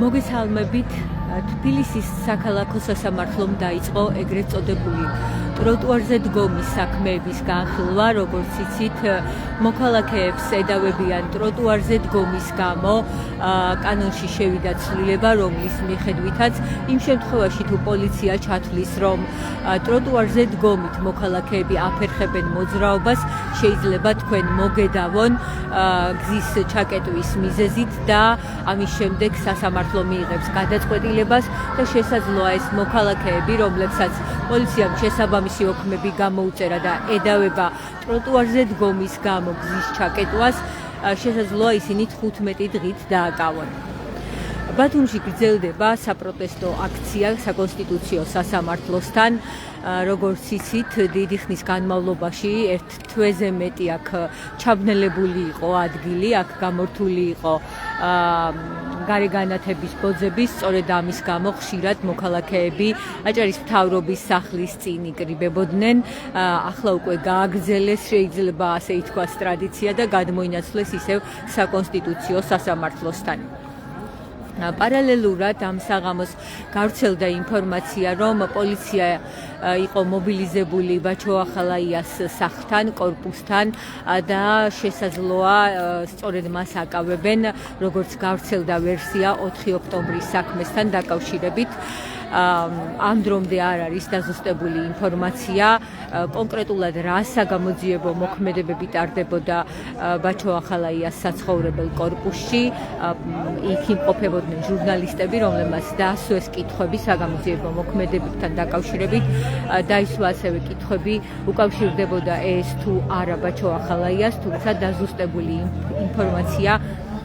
მოგესალმებით. თბილისის საქალაქო სასამართლომ დაიწყო ეგრეთ წოდებული ტროტუარზე დგომის საქმეების განხილვა, როგორც იცით, მოქალაქეებს ედავებიან ტროტუარზე დგომის გამო კანონში შევიდა ცვლილება, რომლის მიხედვითაც იმ შემთხვევაში თუ პოლიცია ჩათვლის, რომ ტროტუარზე დგომით მოქალაქეები აფერხებენ მოძრაობას, შეიძლება თქვენ მოგედავონ გზის ჩაკეტვის მიზეზით და ამის შემდეგ სასამართლო მიიღებს გადაწყვეტილებას და შესაძლოა ეს მოქალაქეები, რომლებსაც პოლიციამ შესაბამისი ოქმები გამოუწერა და ედავება ტროტუარზე დგომის გამო გზის ჩაკეტვას, შესაძლოა ისინი 15 დღით დააკავონ. ბათუმში გრძელდება საპროტესტო აქცია საკონსტიტუციო სასამართლოსთან. როგორც იცით, დიდი ხნის განმავლობაში ერთ თვეზე მეტი აქ ჩაბნელებული იყო ადგილი, აქ გამორთული იყო გარეგანათების ბოძების, სწორედ ამის გამო ხშირად მოქალაქეები აჭარის მთავრობის სახლის წინ იკრიბებოდნენ. ახლა უკვე გააგრძელეს, შეიძლება ასე ითქვას, ტრადიცია და გადმოინაცვლეს ისევ საკონსტიტუციო სასამართლოსთან. პარალელურად ამ საღამოს გავრცელდა ინფორმაცია, რომ პოლიცია იყო მობილიზებული ბაჩოახალაიას სახლთან, კორპუსთან და შესაძლოა სწორედ მას აკავებენ, როგორც გავრცელდა ვერსია 4 ოქტომბრის საქმესთან დაკავშირებით. ამ დრომდე არ არის დაზუსტებული ინფორმაცია, კონკრეტულად რა საგამოძიებო მოქმედებები ტარდებოდა ბაჩოახალაიას საცხოვრებელ კორპუსში. იქ იმყოფებოდნენ ჟურნალისტები, რომლებმაც დაასვეს კითხვები საგამოძიებო მოქმედებებთან დაკავშირებით. დაისვა ასევე კითხვები, უკავშირდებოდა ეს თუ არა ბაჩოახალაიას, თუმცა დაზუსტებული ინფორმაცია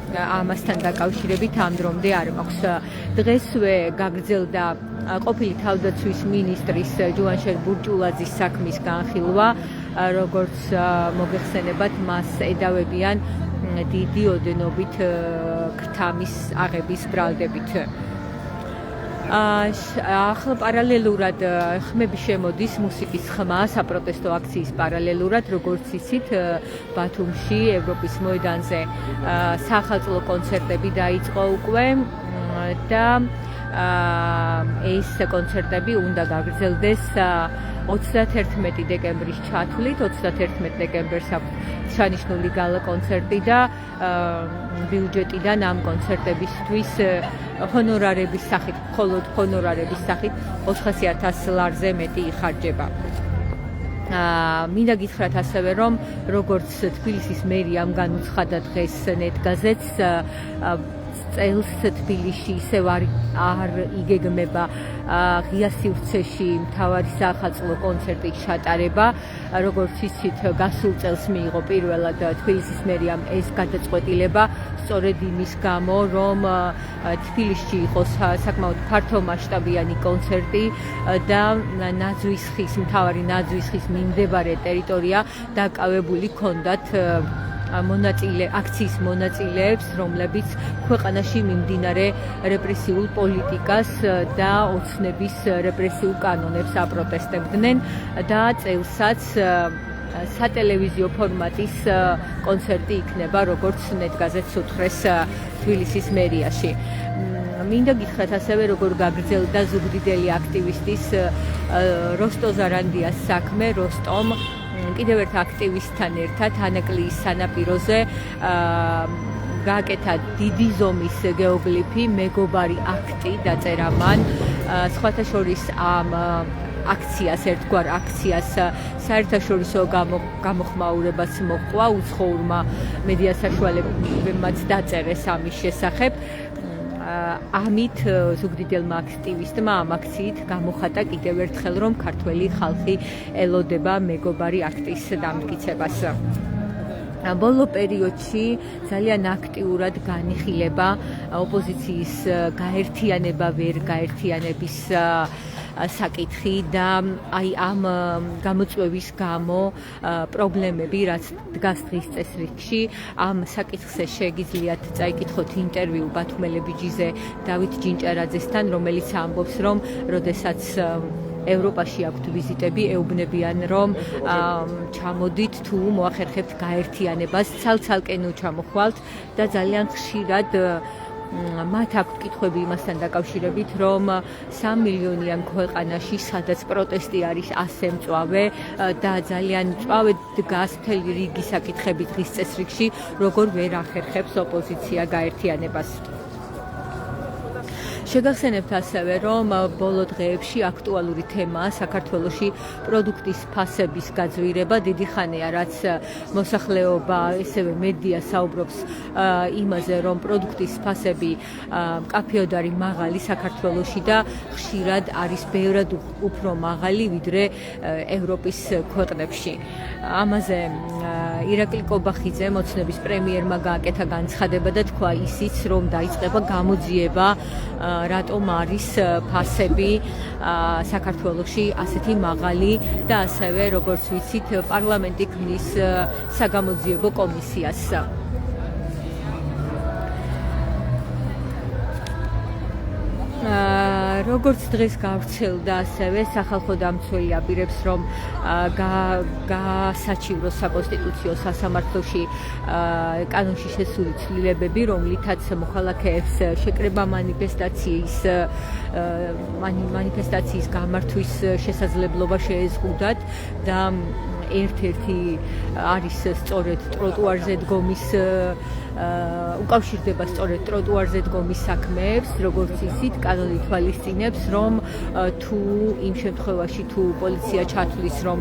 ამასთან დაკავშირებით ამ დრომდე არ მაქვს. დღესვე გაგრძელდა ყოფილი თავდაცვის მინისტრის ჯუანშერ ბურჭულაძის საქმის განხილვა, როგორც მოგეხსენებათ, მას ედავებიან დიდი ოდენობით ქრთამის აღების ბრალდებით. ახლა პარალელურად ხმები შემოდის მუსიკის ხმა საპროტესტო აქციის პარალელურად, როგორც იცით, ბათუმში ევროპის მოედანზე სახალხო კონცერტები დაიწყო უკვე და ეს კონცერტები უნდა გაგრძელდეს 31 დეკემბრის ჩათვლით. 31 დეკემბერს აქვს ჩანიშნული გალა კონცერტი და ბიუჯეტიდან ამ კონცერტებისთვის ჰონორარების სახით, მხოლოდ ჰონორარების სახით 400,000 ლარზე მეტი იხარჯება. მინდა გითხრათ ასევე, რომ როგორც თბილისის მერიამ განუცხადა დღეს ნეტგაზეთს, წელს თბილისში ისევ არ იგეგმება ღია სივრცეში მთავარი სახალხო კონცერტის ჩატარება. როგორც იცით, გასულ წელს მიიღო პირველად თბილისის მერიამ ეს გადაწყვეტილება, სწორედ იმის გამო, რომ თბილისში იყოს საკმაოდ ფართომასშტაბიანი კონცერტი და მთავარი ნაძვის ხის მიმდებარე ტერიტორია დაკავებული ჰქონდათ აქციის მონაწილეებს, რომლებიც ქვეყანაში მიმდინარე რეპრესიულ პოლიტიკას და ოცნების რეპრესიულ კანონებს აპროტესტებდნენ და წელსაც სატელევიზიო ფორმატის კონცერტი იქნება, როგორც ნეტგაზეთს უთხრეს თბილისის მერიაში. მინდა გითხრათ ასევე, როგორ გაგრძელდა ზუგდიდელი აქტივისტის როსტო ზარანდიას საქმე. როსტომ კიდევ ერთ აქტივისტთან ერთად ანაკლიის სანაპიროზე გააკეთა დიდი ზომის გეოგლიფი მეგობარი აქტი დაწერა მან. სხვათა შორის ამ აქციას, ერთგვარ აქციას საერთაშორისო გამოხმაურებას მოჰყვა, უცხოურმა მედია საშუალებებმაც დაწერეს ამის შესახებ. ამით ზუგდიდელმა აქტივისტმა ამ აქციით გამოხატა კიდევ ერთხელ, რომ ქართველი ხალხი ელოდება მეგობარი აქტის დამტკიცებას. ბოლო პერიოდში ძალიან აქტიურად განიხილება ოპოზიციის გაერთიანება, ვერ გაერთიანების საკითხი და ამ გამოწვევის გამო პრობლემები, რაც დგას დღის წესრიგში, ამ საკითხზე შეგიძლიათ წაიკითხოთ ინტერვიუ ბათუმელებიჯიზე დავით ჯინჭარაძესთან, რომელიც ამბობს, რომ როდესაც ევროპაში აქვთ ვიზიტები, ეუბნებიან, რომ ჩამოდით თუ მოახერხებთ გაერთიანებას, ცალ-ცალკენ ჩამოხვალთ და ძალიან ხშირად მათ აქვთ კითხვები იმასთან დაკავშირებით, რომ 3 მილიონიან ქვეყანაში, სადაც პროტესტი არის ასე მწვავე და ძალიან მწვავე დგას მთელი რიგი საკითხები დღის წესრიგში, როგორ ვერ ახერხებს ოპოზიცია გაერთიანებას. შეგახსენებთ ასევე, რომ ბოლო დღეებში აქტუალური თემაა საქართველოში პროდუქტის ფასების გაძვირება. დიდი ხანია, რაც მოსახლეობა, ისევე მედია საუბრობს იმაზე, რომ პროდუქტის ფასები მკაფიოდ არის მაღალი საქართველოში და ხშირად არის ბევრად უფრო მაღალი, ვიდრე ევროპის ქვეყნებში. ამაზე ირაკლი კობახიძე, მოცნების პრემიერმა გააკეთა განცხადება და თქვა ისიც, რომ დაიწყება გამოძიება რატომ არის ფასები საქართველოში ასეთი მაღალი და ასევე როგორც ვიცით პარლამენტი ქმნის საგამოძიებო კომისიას. როგორც დღეს გავრცელდა ასევე სახალხო დამცველი აპირებს, რომ გასაჩივროს საკონსტიტუციო სასამართლოში კანონში შესული ცვლილებები, რომლითაც მოქალაქეებს შეკრება მანიფესტაციის გამართვის შესაძლებლობა შეეზღუდათ და ერთ-ერთი არის სწორედ ტროტუარზე დგომის უკავშირდება სწორედ ტროტუარზე დგომის საქმეებს, როგორც ისიც კანონი თვალისწინებს, რომ თუ იმ შემთხვევაში თუ პოლიცია ჩათვლის, რომ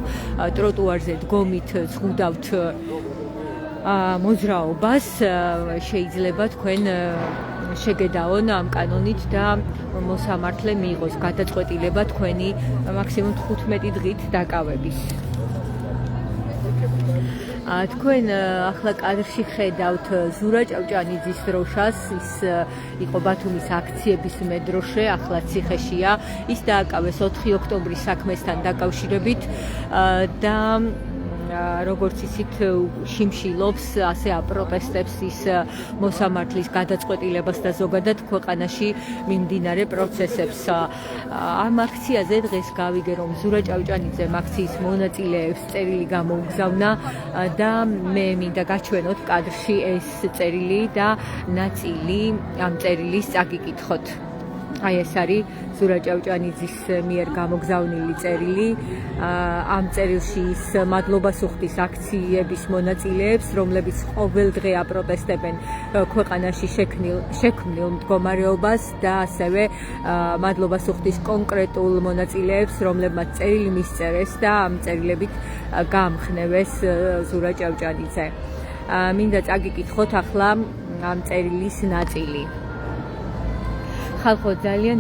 ტროტუარზე დგომით ზღუდავთ მოძრაობას, შეიძლება თქვენ შეგედაონ ამ კანონით და მოსამართლე მიიღოს გადაწყვეტილება თქვენი მაქსიმუმ 15 დღით დაკავების. თქვენ ახლა კადრში ხედავთ ზურა ჭავჭანიძის დროშას, ის იყო ბათუმის აქციების მედროშე, ახლა ციხეშია. ის დააკავეს 4 ოქტომბრის საქმესთან დაკავშირებით და როგორც ისიც შიმშილობს, ასე აპროტესტებს ის მოსამართლის გადაწყვეტილებას და ზოგადად ქვეყანაში მიმდინარე პროცესებს. ამ აქციაზე დღეს გავიგე, რომ ზურა ჭავჭანიძემ აქციის მონაწილეებს წერილი გამოუგზავნა და მე მინდა გაჩვენოთ კადრში ეს წერილი და ნაწილი ამ წერილის წაგიკითხოთ. აი ეს არის ზურა ჭავჭანიძის მიერ გამოგზავნილი წერილი. ამ წერილში ის მადლობას უხდის აქციების მონაწილეებს, რომლებიც ყოველ დღე აპროტესტებენ ქვეყანაში შექმნილ მდგომარეობას და ასევე მადლობას უხდის კონკრეტულ მონაწილეებს, რომლებმაც წერილი მისწერეს და ამ წერილებით გაამხნევეს ზურა ჭავჭანიძე. მინდა წაგიკითხოთ ახლა ამ წერილის ნაწილი. ხალხო, ძალიან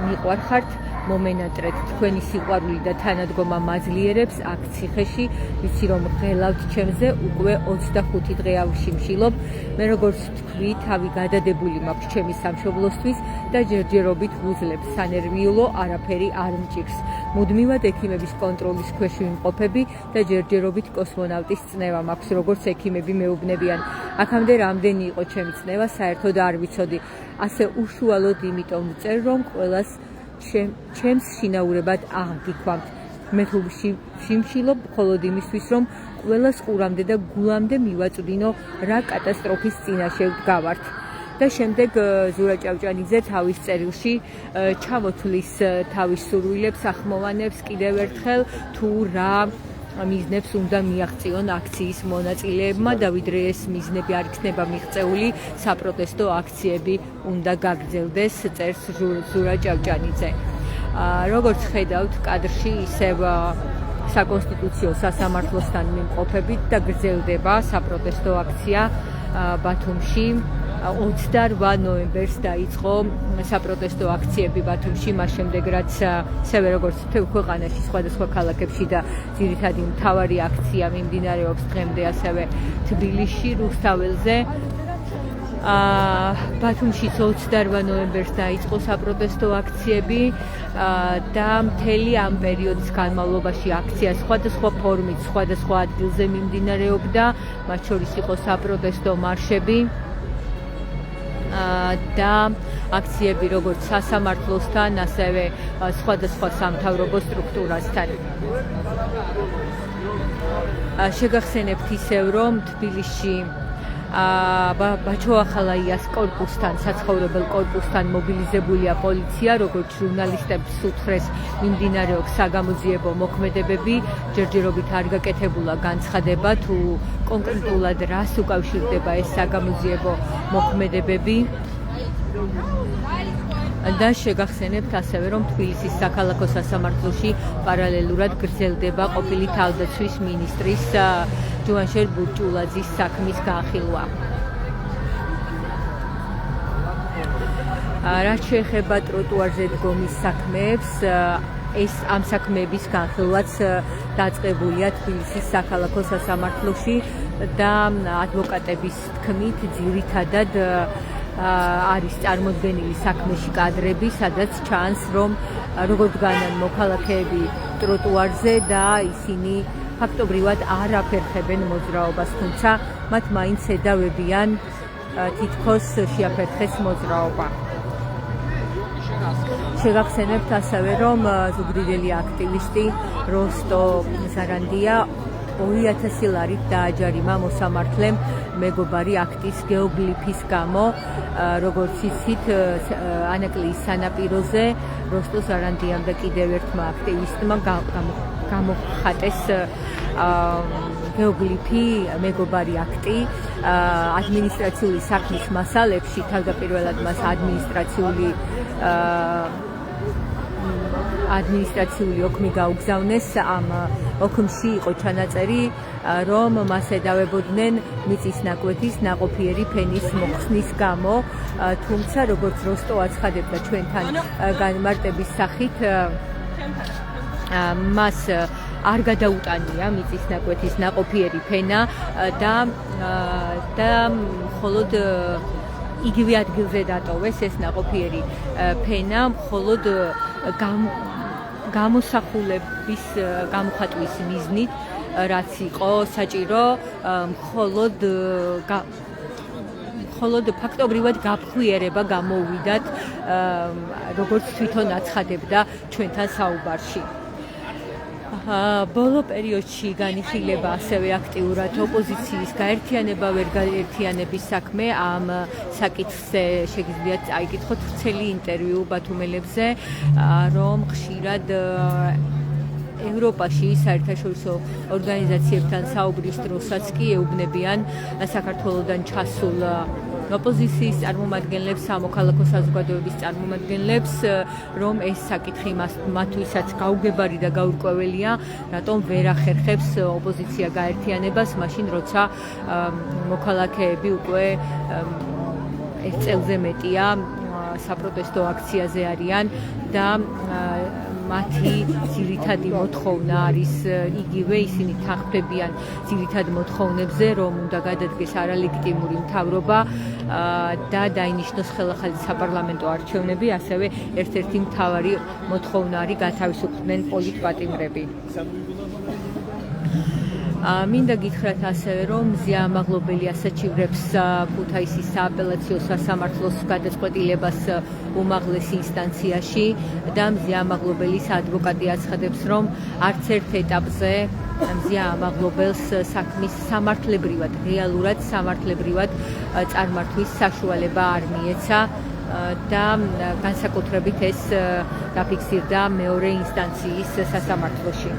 მიყვარხართ, მომენატრეთ თქვენი სიყვარული და თანადგომა მაძლიერებს აქ ციხეში, ვიცი რომ ღელავთ ჩემზე, უკვე 25 დღეა ვშიმშილობ. მე როგორც თქვი, თავი გადადებული მაქვს ჩემი სამშობლოსთვის და ჯერჯერობით ვუძლებ სანერვიულო, არაფერი არ მჭირს. მუდმივად ექიმების კონტროლის ქვეშ ვიმყოფები და ჯერჯერობით კოსმონავტის წნევა მაქვს, როგორც ექიმები მეუბნებიან. აქამდე რამდენი იყო ჩემი წნევა, საერთოდ არ ვიცოდი. ასე უშუალოდ იმიტომ ვწერ, რომ ყველას ჩემს შინაურებად აღგიქვამთ. მე თუ შიმშილობ მხოლოდ იმისთვის, რომ ყველას ყურამდე და გულამდე მივაწვდინო, რა კატასტროფის წინაშე ვდგავართ. და შემდეგ ზურა ჭავჭანიძე თავის წერილში ჩამოთვლის თავის სურვილებს, ახმოვანებს კიდევ ერთხელ თუ რა მიზნებს უნდა მიაღწიონ აქციის მონაწილეებმა და ვიდრე ეს მიზნები არ იქნება მიღწეული, საპროტესტო აქციები უნდა გაგრძელდეს, წერს ზურა ჭავჭანიძე. როგორც ხედავთ კადრში, ისევ საკონსტიტუციო სასამართლოსთან მიმყოფებით და გრძელდება საპროტესტო აქცია ბათუმში. 28 ნოემბერს დაიწყო საპროტესტო აქციები ბათუმში, მას შემდეგ რაც ასევე როგორც მთელ ქვეყანაში სხვადასხვა ქალაქებში და ძირითადი მთავარი აქცია მიმდინარეობს დღემდე ასევე თბილისში, რუსთაველზე. ბათუმში 28 ნოემბერს დაიწყო საპროტესტო აქციები და მთელი ამ პერიოდის განმავლობაში აქცია სხვადასხვა ფორმით, სხვადასხვა ადგილზე მიმდინარეობდა, მათ შორის იყო საპროტესტო მარშები და აქციები როგორც სასამართლოსთან, ასევე სხვადასხვა სამთავრობო სტრუქტურასთან. შეგახსენებთ ისევ, რომ თბილისში ბაჩოახალაიას კორპუსთან, საცხოვრებელ კორპუსთან მობილიზებულია პოლიცია, როგორც ჟურნალისტებს უთხრეს, მიმდინარეობს საგამოძიებო მოქმედებები, ჯერჯერობით არ გაკეთებულა განცხადება თუ კონკრეტულად რას უკავშირდება ეს საგამოძიებო მოქმედებები. და შეგახსენებთ ასევე, რომ თბილისის საქალაქო სასამართლოში პარალელურად გრძელდება ყოფილი თავდაცვის მინისტრის ჯუანშერ ბურჭულაძის საქმის განხილვა. რაც შეეხება ტროტუარზე დგომის საქმეებს, ამ საქმეების განხილვაც დაწყებულია თბილისის საქალაქო სასამართლოში და ადვოკატების თქმით ძირითადად არის წარმოდგენილი საქმეში კადრები, სადაც ჩანს, რომ როგორ დგანან მოქალაქეები ტროტუარზე და ისინი ფაქტობრივად არ აფერხებენ მოძრაობას, თუმცა მათ მაინც ედავებიან თითქოს შეაფერხეს მოძრაობა. შეგახსენებთ ასევე, რომ ზუგდიდელი აქტივისტი როსტო ზარანდია 2000 ლარით დააჯარიმა მოსამართლემ მეგობარი აქტის გეოგლიფის გამო, როგორც იცით, ანაკლიის სანაპიროზე როსტო ზარანდიამ და კიდევ ერთმა აქტივისტმა გამოხატეს გეოგლიფი მეგობარი აქტი ადმინისტრაციული საქმის მასალებში, თავდაპირველად მას ადმინისტრაციული ოქმი გაუგზავნეს. ამ ოქმში იყო ჩანაწერი, რომ მას ედავებოდნენ მიწის ნაკვეთის ნაყოფიერი ფენის მოხსნის გამო, თუმცა როგორც როსტო აცხადებდა ჩვენთან განმარტების სახით, მას არ გადაუტანია მიწის ნაკვეთის ნაყოფიერი ფენა და მხოლოდ იგივე ადგილზე დატოვეს ეს ნაყოფიერი ფენა, მხოლოდ გამოსახულების გამოხატვის მიზნით, რაც იყო საჭირო, მხოლოდ ფაქტობრივად გაფხვიერება გამოუვიდათ, როგორც თვითონ აცხადებდა ჩვენთან საუბარში. ბოლო პერიოდში განიხილება ასევე აქტიურად ოპოზიციის გაერთიანება, ვერ გაერთიანების საქმე. ამ საკითხზე შეგიძლიათ წაიკითხოთ ვრცელი ინტერვიუ ბათუმელებზე, რომ ხშირად ევროპაში საერთაშორისო ორგანიზაციებთან საუბრის დროსაც კი ეუბნებიან საქართველოდან ჩასულ ოპოზიციის წარმომადგენლებს, სამოქალაქო საზოგადოების წარმომადგენლებს, რომ ეს საკითხი მათთვისაც გაუგებარი და გაურკვეველია, რატომ ვერ ახერხებს ოპოზიცია გაერთიანებას, მაშინ როცა მოქალაქეები უკვე ერთ წელზე მეტია საპროტესტო აქციაზე არიან და მათი ძირითადი მოთხოვნა არის იგივე, ისინი თანხმდებიან ძირითად მოთხოვნებზე, რომ უნდა გადადგეს არალეგიტიმური მთავრობა და დაინიშნოს ხელახალი საპარლამენტო არჩევნები, ასევე ერთ-ერთი მთავარი მოთხოვნა არის გათავისუფლდნენ პოლიტპატიმრები. მინდა გითხრათ ასევე, რომ მზია ამაღლობელი ასაჩივრებს ქუთაისის სააპელაციო სასამართლოს გადაწყვეტილებას უმაღლეს ინსტანციაში და მზია ამაღლობელის ადვოკატი აცხადებს, რომ არც ერთ ეტაპზე მზია ამაღლობელს საქმის სამართლებრივად, რეალურად სამართლებრივად წარმართვის საშუალება არ მიეცა და განსაკუთრებით ეს დაფიქსირდა მეორე ინსტანციის სასამართლოში.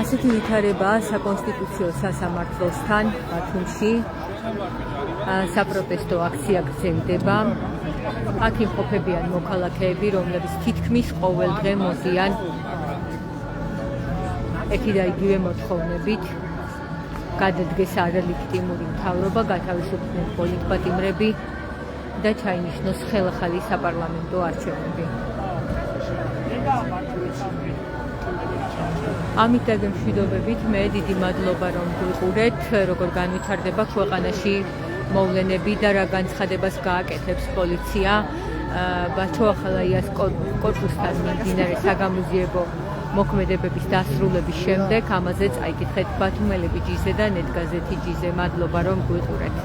ასეთი ვითარებაა საკონსტიტუციო სასამართლოსთან ბათუმში. საპროტესტო აქცია გრძელდება. აქ იმყოფებიან მოქალაქეები, რომლებიც თითქმის ყოველ დღე მოდიან ერთი და იგივე მოთხოვნებით. გადადგეს არალეგიტიმური მთავრობა, გათავისუფლდნენ პოლიტპატიმრები და ჩაინიშნოს ხელახალი საპარლამენტო არჩევნები. ამით და მშვიდობებით მე დიდი მადლობა რომ გვიყურეთ, როგორ განვითარდება ქვეყანაში მოვლენები და რა განცხადებას გააკეთებს პოლიცია ბაჩო ახალაიას კორპუსთან მიმდინარე საგამოძიებო მოქმედებების დასრულების შემდეგ. ამაზე წაიკითხეთ ბათუმელები ჯიზე და ნეტგაზეთი ჯიზე. მადლობა რომ გვიყურეთ.